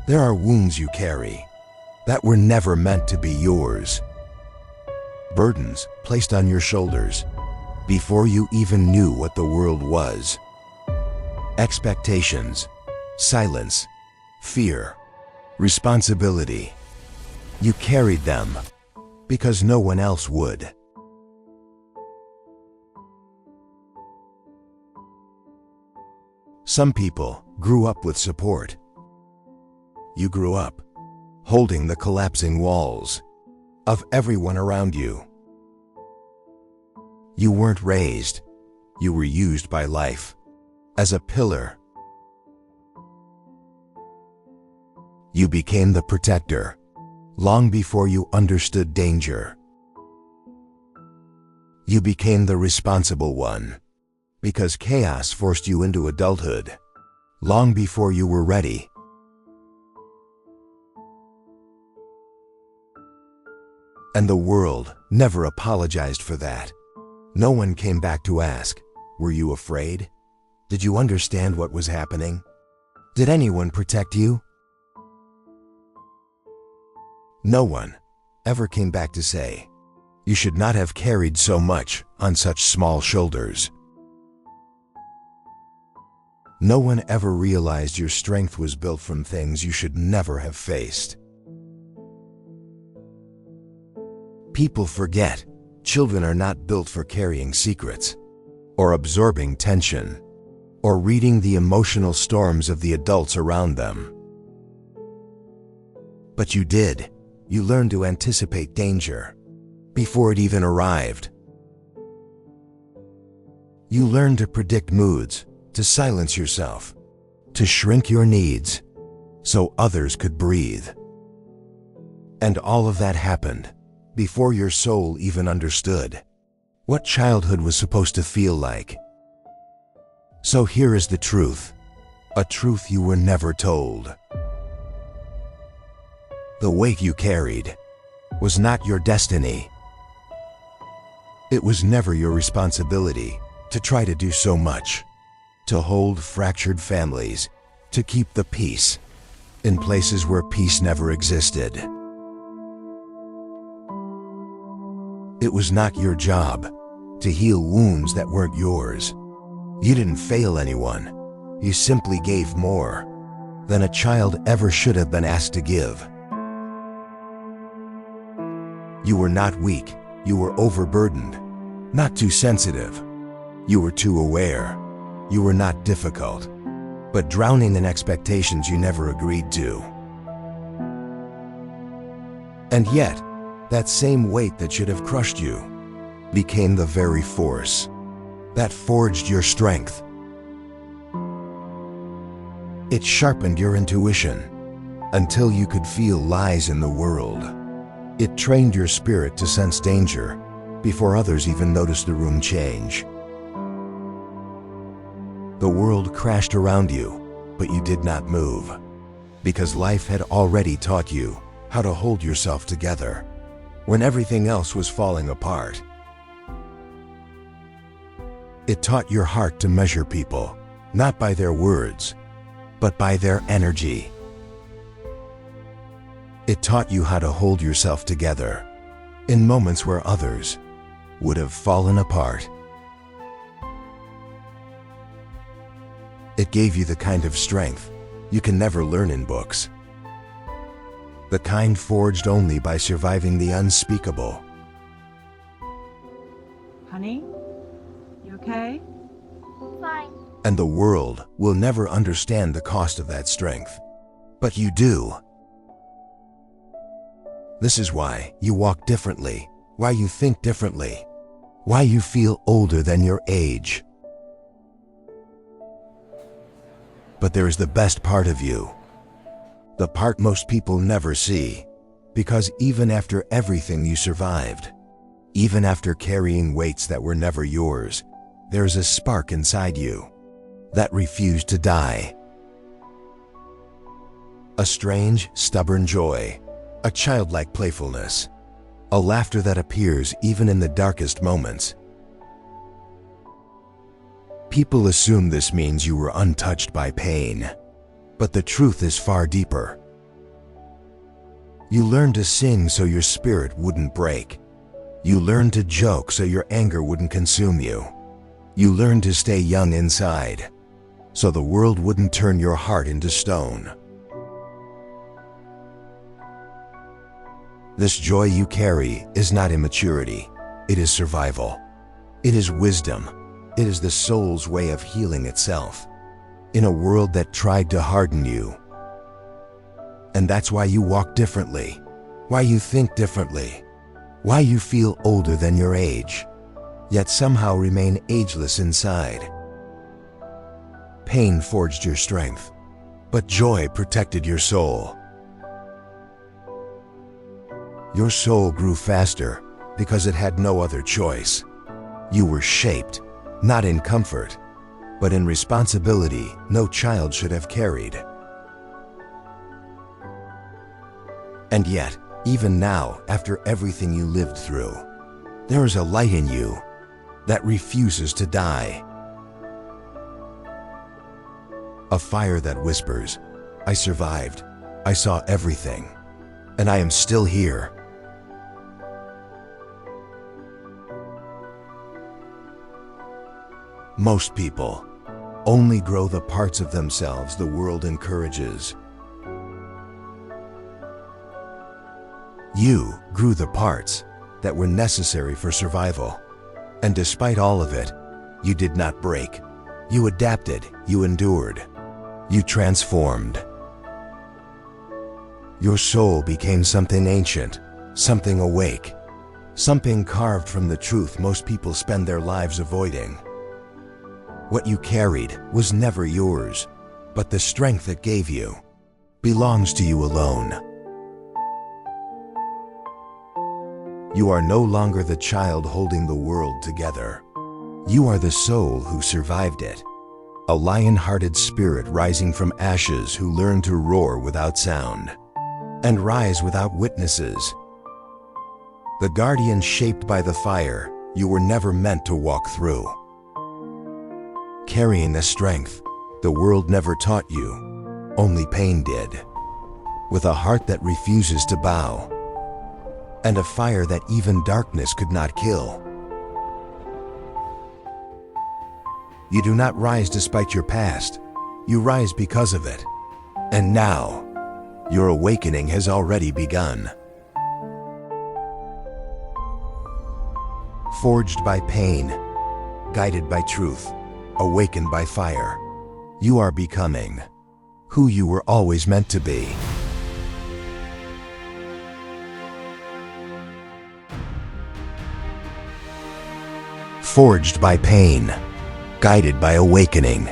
There are wounds you carry that were never meant to be yours. Burdens placed on your shoulders before you even knew what the world was. Expectations, silence, fear, responsibility. You carried them because no one else would. Some people grew up with support. You grew up holding the collapsing walls of everyone around you. You weren't raised, you were used by life as a pillar. You became the protector long before you understood danger. You became the responsible one because chaos forced you into adulthood long before you were ready. And the world never apologized for that. No one came back to ask, were you afraid? Did you understand what was happening? Did anyone protect you? No one ever came back to say, you should not have carried so much on such small shoulders. No one ever realized your strength was built from things you should never have faced. People forget, children are not built for carrying secrets, or absorbing tension, or reading the emotional storms of the adults around them. But you did. You learned to anticipate danger before it even arrived. You learned to predict moods, to silence yourself, to shrink your needs so others could breathe. And all of that happened before your soul even understood what childhood was supposed to feel like. So here is the truth, a truth you were never told. The weight you carried was not your destiny. It was never your responsibility to try to do so much, to hold fractured families, to keep the peace in places where peace never existed. It was not your job to heal wounds that weren't yours. You didn't fail anyone. You simply gave more than a child ever should have been asked to give. You were not weak. You were overburdened, not too sensitive. You were too aware. You were not difficult, but drowning in expectations you never agreed to. And yet, that same weight that should have crushed you became the very force that forged your strength. It sharpened your intuition until you could feel lies in the world. It trained your spirit to sense danger before others even noticed the room change. The world crashed around you, but you did not move, because life had already taught you how to hold yourself together when everything else was falling apart. It taught your heart to measure people, not by their words, but by their energy. It taught you how to hold yourself together in moments where others would have fallen apart. It gave you the kind of strength you can never learn in books. The kind forged only by surviving the unspeakable. Honey, you okay? Fine. And the world will never understand the cost of that strength. But you do. This is why you walk differently, why you think differently, why you feel older than your age. But there is the best part of you, the part most people never see, because even after everything you survived, even after carrying weights that were never yours, there's a spark inside you that refused to die. A strange, stubborn joy, a childlike playfulness, a laughter that appears even in the darkest moments. People assume this means you were untouched by pain, but the truth is far deeper. You learned to sing so your spirit wouldn't break. You learned to joke so your anger wouldn't consume you. You learned to stay young inside, so the world wouldn't turn your heart into stone. This joy you carry is not immaturity, it is survival. It is wisdom. It is the soul's way of healing itself in a world that tried to harden you. And that's why you walk differently, why you think differently, why you feel older than your age, yet somehow remain ageless inside. Pain forged your strength, but joy protected your soul. Your soul grew faster because it had no other choice. You were shaped, not in comfort, but in responsibility no child should have carried. And yet, even now, after everything you lived through, there is a light in you that refuses to die. A fire that whispers, "I survived, I saw everything, and I am still here." Most people only grow the parts of themselves the world encourages. You grew the parts that were necessary for survival. And despite all of it, you did not break. You adapted, you endured, you transformed. Your soul became something ancient, something awake, something carved from the truth most people spend their lives avoiding. What you carried was never yours, but the strength it gave you belongs to you alone. You are no longer the child holding the world together. You are the soul who survived it, a lion-hearted spirit rising from ashes who learned to roar without sound and rise without witnesses. The guardian shaped by the fire you were never meant to walk through. Carrying a strength the world never taught you, only pain did. With a heart that refuses to bow, and a fire that even darkness could not kill. You do not rise despite your past, you rise because of it. And now, your awakening has already begun. Forged by pain, guided by truth, awakened by fire, you are becoming who you were always meant to be. Forged by pain, guided by awakening,